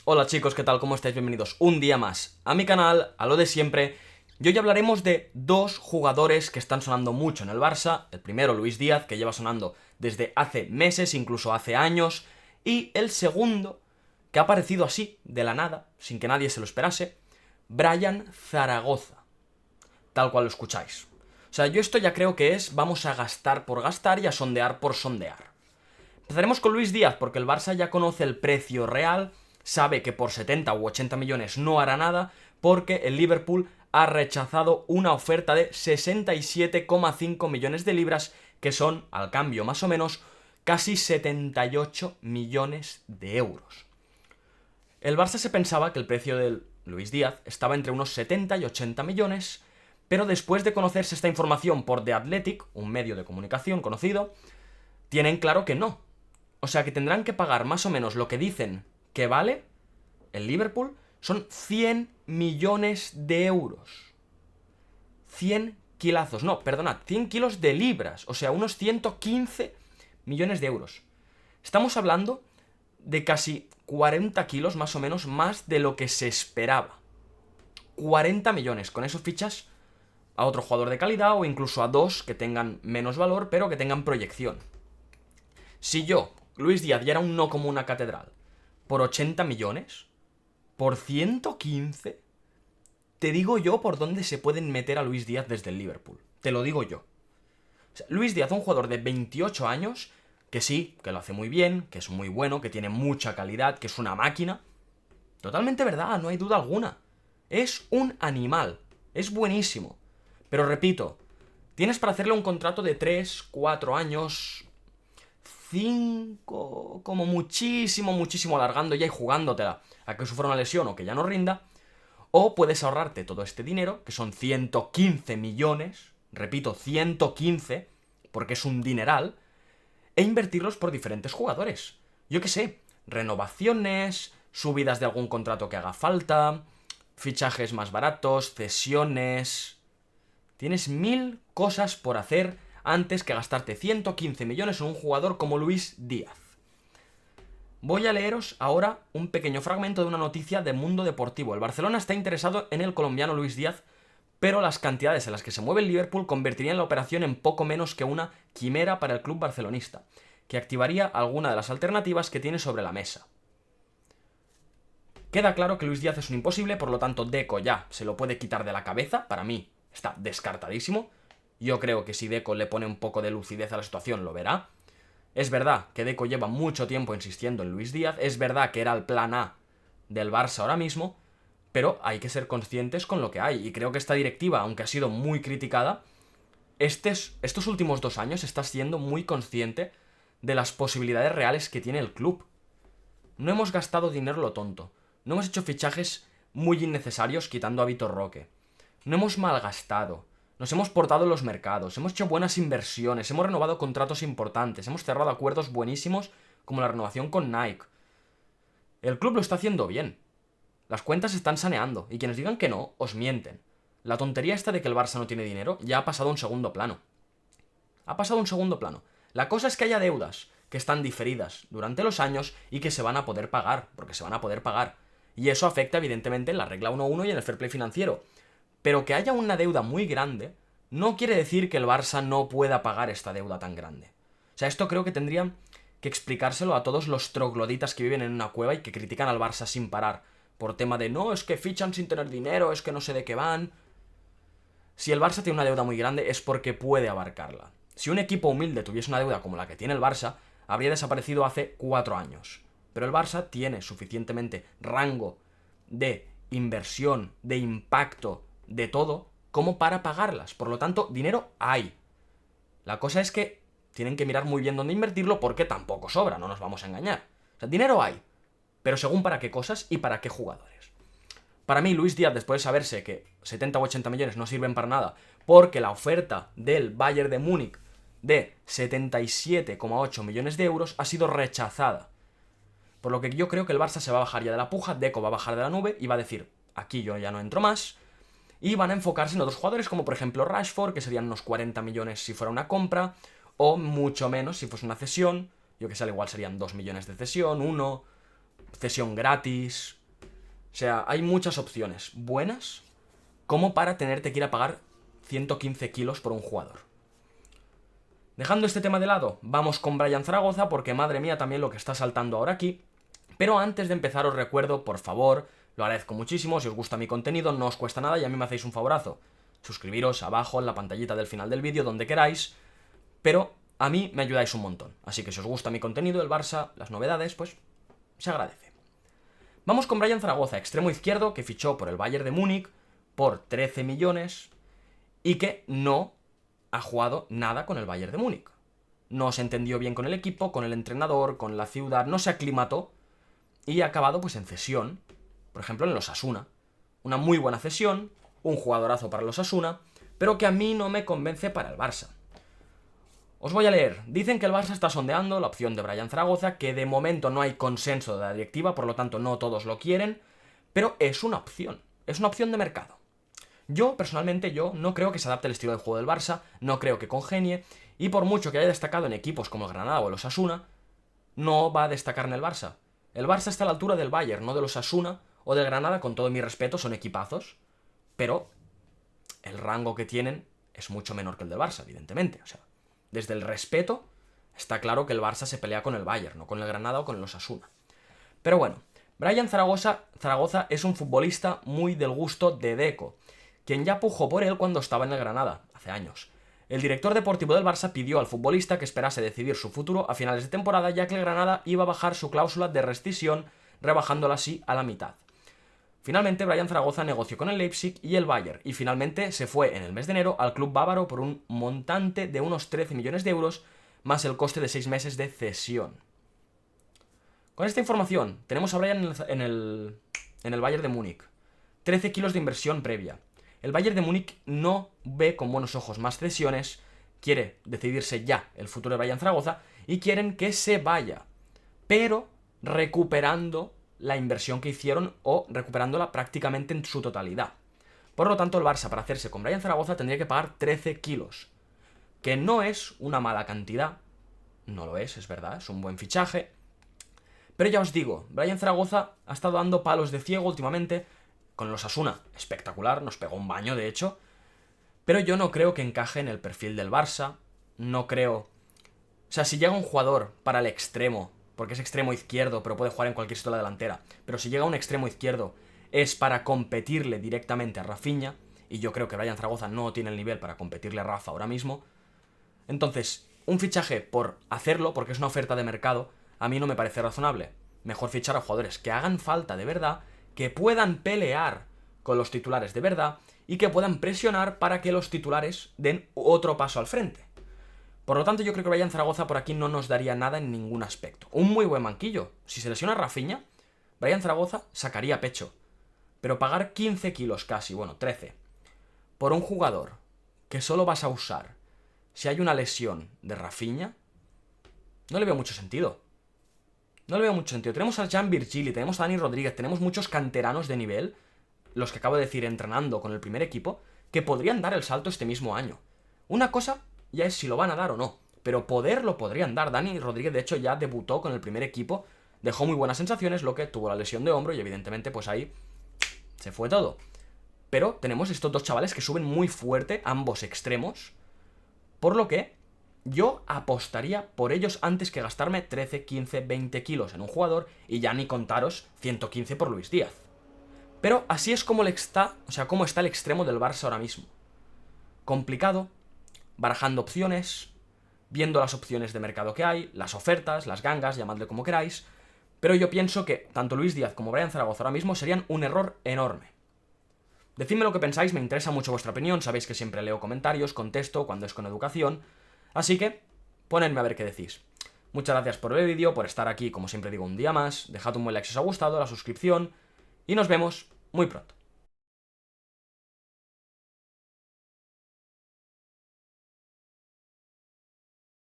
Hola chicos, ¿qué tal? ¿Cómo estáis? Bienvenidos un día más a mi canal, a lo de siempre. Y hoy hablaremos de dos jugadores que están sonando mucho en el Barça. El primero, Luis Díaz, que lleva sonando desde hace meses, incluso hace años. Y el segundo, que ha aparecido así, de la nada, sin que nadie se lo esperase, Brian Zaragoza. Tal cual lo escucháis. O sea, yo esto ya creo que es vamos a gastar por gastar y a sondear por sondear. Empezaremos con Luis Díaz porque el Barça ya conoce el precio real, sabe que por 70 u 80 millones no hará nada porque el Liverpool ha rechazado una oferta de 67,5 millones de libras, que son, al cambio más o menos, casi 78 millones de euros. El Barça se pensaba que el precio del Luis Díaz estaba entre unos 70 y 80 millones, pero después de conocerse esta información por The Athletic, un medio de comunicación conocido, tienen claro que no. O sea que tendrán que pagar más o menos lo que dicen que vale el Liverpool, son 100 millones de euros. 100 kilazos, no, perdonad, 100 kilos de libras, o sea, unos 115 millones de euros. Estamos hablando de casi 40 kilos más o menos más de lo que se esperaba. 40 millones, con eso fichas a otro jugador de calidad o incluso a dos que tengan menos valor pero que tengan proyección. Si yo, Luis Díaz, ya era un no como una catedral, por 80 millones, por 115, te digo yo por dónde se pueden meter a Luis Díaz desde el Liverpool. Te lo digo yo. O sea, Luis Díaz, un jugador de 28 años, que sí, que lo hace muy bien, que es muy bueno, que tiene mucha calidad, que es una máquina. Totalmente verdad, no hay duda alguna. Es un animal. Es buenísimo. Pero repito, tienes para hacerle un contrato de 3, 4 años, 5, como muchísimo, muchísimo alargando ya y jugándotela a que sufra una lesión o que ya no rinda. O puedes ahorrarte todo este dinero, que son 115 millones, repito, 115, porque es un dineral, e invertirlos por diferentes jugadores. Yo qué sé, renovaciones, subidas de algún contrato que haga falta, fichajes más baratos, cesiones. Tienes mil cosas por hacer antes que gastarte 115 millones en un jugador como Luis Díaz. Voy a leeros ahora un pequeño fragmento de una noticia de Mundo Deportivo. El Barcelona está interesado en el colombiano Luis Díaz, pero las cantidades en las que se mueve el Liverpool convertirían la operación en poco menos que una quimera para el club barcelonista, que activaría alguna de las alternativas que tiene sobre la mesa. Queda claro que Luis Díaz es un imposible, por lo tanto Deco ya se lo puede quitar de la cabeza, para mí está descartadísimo. Yo creo que si Deco le pone un poco de lucidez a la situación lo verá. Es verdad que Deco lleva mucho tiempo insistiendo en Luis Díaz, es verdad que era el plan A del Barça ahora mismo, pero hay que ser conscientes con lo que hay. Y creo que esta directiva, aunque ha sido muy criticada, estos últimos 2 años está siendo muy consciente de las posibilidades reales que tiene el club. No hemos gastado dinero lo tonto. No hemos hecho fichajes muy innecesarios quitando a Vitor Roque. No hemos malgastado. Nos hemos portado en los mercados. Hemos hecho buenas inversiones. Hemos renovado contratos importantes. Hemos cerrado acuerdos buenísimos como la renovación con Nike. El club lo está haciendo bien. Las cuentas se están saneando. Y quienes digan que no, os mienten. La tontería esta de que el Barça no tiene dinero ya ha pasado a un segundo plano. Ha pasado a un segundo plano. La cosa es que haya deudas que están diferidas durante los años y que se van a poder pagar, porque se van a poder pagar. Y eso afecta evidentemente en la regla 1-1 y en el fair play financiero. Pero que haya una deuda muy grande no quiere decir que el Barça no pueda pagar esta deuda tan grande. O sea, esto creo que tendrían que explicárselo a todos los trogloditas que viven en una cueva y que critican al Barça sin parar. Por tema de, no, es que fichan sin tener dinero, es que no sé de qué van. Si el Barça tiene una deuda muy grande es porque puede abarcarla. Si un equipo humilde tuviese una deuda como la que tiene el Barça, habría desaparecido hace 4 años. Pero el Barça tiene suficientemente rango de inversión, de impacto, de todo, como para pagarlas. Por lo tanto, dinero hay. La cosa es que tienen que mirar muy bien dónde invertirlo porque tampoco sobra, no nos vamos a engañar. O sea, dinero hay, pero según para qué cosas y para qué jugadores. Para mí, Luis Díaz, después de saberse que 70 o 80 millones no sirven para nada, porque la oferta del Bayern de Múnich de 77,8 millones de euros ha sido rechazada. Por lo que yo creo que el Barça se va a bajar ya de la puja, Deco va a bajar de la nube y va a decir, aquí yo ya no entro más, y van a enfocarse en otros jugadores como por ejemplo Rashford, que serían unos 40 millones si fuera una compra, o mucho menos si fuese una cesión, yo que sé, al igual serían 2 millones de cesión, 1, cesión gratis. O sea, hay muchas opciones buenas como para tenerte que ir a pagar 115 kilos por un jugador. Dejando este tema de lado, vamos con Brian Zaragoza, porque madre mía también lo que está saltando ahora aquí. Pero antes de empezar os recuerdo, por favor, lo agradezco muchísimo, si os gusta mi contenido no os cuesta nada y a mí me hacéis un favorazo. Suscribiros abajo en la pantallita del final del vídeo, donde queráis, pero a mí me ayudáis un montón. Así que si os gusta mi contenido, el Barça, las novedades, pues se agradece. Vamos con Brian Zaragoza, extremo izquierdo, que fichó por el Bayern de Múnich por 13 millones y que no ha jugado nada con el Bayern de Múnich. No se entendió bien con el equipo, con el entrenador, con la ciudad, no se aclimató y ha acabado pues en cesión, por ejemplo en los Osasuna. Una muy buena cesión, un jugadorazo para los Osasuna, pero que a mí no me convence para el Barça. Os voy a leer. Dicen que el Barça está sondeando la opción de Brian Zaragoza, que de momento no hay consenso de la directiva, por lo tanto no todos lo quieren, pero es una opción de mercado. Yo, personalmente, no creo que se adapte al estilo de juego del Barça, no creo que congenie, y por mucho que haya destacado en equipos como el Granada o el Osasuna, no va a destacar en el Barça. El Barça está a la altura del Bayern, no del Osasuna o del Granada, con todo mi respeto, son equipazos, pero el rango que tienen es mucho menor que el del Barça, evidentemente, o sea, desde el respeto, está claro que el Barça se pelea con el Bayern, no con el Granada o con el Osasuna. Pero bueno, Brian Zaragoza es un futbolista muy del gusto de Deco, quien ya pujó por él cuando estaba en el Granada, hace años. El director deportivo del Barça pidió al futbolista que esperase decidir su futuro a finales de temporada, ya que el Granada iba a bajar su cláusula de rescisión, rebajándola así a la mitad. Finalmente, Brian Zaragoza negoció con el Leipzig y el Bayern, y finalmente se fue en el mes de enero al club bávaro por un montante de unos 13 millones de euros, más el coste de 6 meses de cesión. Con esta información, tenemos a Brian en el Bayern de Múnich. 13 kilos de inversión previa. El Bayern de Múnich no ve con buenos ojos más cesiones, quiere decidirse ya el futuro de Brian Zaragoza, y quieren que se vaya, pero recuperando la inversión que hicieron o recuperándola prácticamente en su totalidad. Por lo tanto, el Barça, para hacerse con Brian Zaragoza, tendría que pagar 13 kilos, que no es una mala cantidad, no lo es verdad, es un buen fichaje, pero ya os digo, Brian Zaragoza ha estado dando palos de ciego últimamente, con los Osasuna, espectacular, nos pegó un baño de hecho, pero yo no creo que encaje en el perfil del Barça, no creo... O sea, si llega un jugador para el extremo, porque es extremo izquierdo, pero puede jugar en cualquier sitio de la delantera. Pero si llega un extremo izquierdo, es para competirle directamente a Rafinha, y yo creo que Brian Zaragoza no tiene el nivel para competirle a Rafa ahora mismo. Entonces, un fichaje por hacerlo, porque es una oferta de mercado, a mí no me parece razonable. Mejor fichar a jugadores que hagan falta de verdad, que puedan pelear con los titulares de verdad, y que puedan presionar para que los titulares den otro paso al frente. Por lo tanto, yo creo que Brian Zaragoza por aquí no nos daría nada en ningún aspecto. Un muy buen banquillo. Si se lesiona Rafinha, Brian Zaragoza sacaría pecho. Pero pagar 15 kilos casi, bueno, 13, por un jugador que solo vas a usar si hay una lesión de Rafinha, no le veo mucho sentido. No le veo mucho sentido. Tenemos a Jan Virgili, tenemos a Dani Rodríguez, tenemos muchos canteranos de nivel, los que acabo de decir entrenando con el primer equipo, que podrían dar el salto este mismo año. Una cosa ya es si lo van a dar o no, pero poder lo podrían dar. Dani Rodríguez de hecho ya debutó con el primer equipo, dejó muy buenas sensaciones, lo que tuvo la lesión de hombro y evidentemente pues ahí se fue todo. Pero tenemos estos dos chavales que suben muy fuerte, ambos extremos, por lo que yo apostaría por ellos antes que gastarme 13, 15, 20 kilos en un jugador y ya ni contaros 115 por Luis Díaz. Pero así es como cómo está el extremo del Barça ahora mismo. Complicado, barajando opciones, viendo las opciones de mercado que hay, las ofertas, las gangas, llamadle como queráis, pero yo pienso que tanto Luis Díaz como Brian Zaragoza ahora mismo serían un error enorme. Decidme lo que pensáis, me interesa mucho vuestra opinión, sabéis que siempre leo comentarios, contesto cuando es con educación, así que ponedme a ver qué decís. Muchas gracias por ver el vídeo, por estar aquí, como siempre digo, un día más, dejad un buen like si os ha gustado, la suscripción, y nos vemos muy pronto.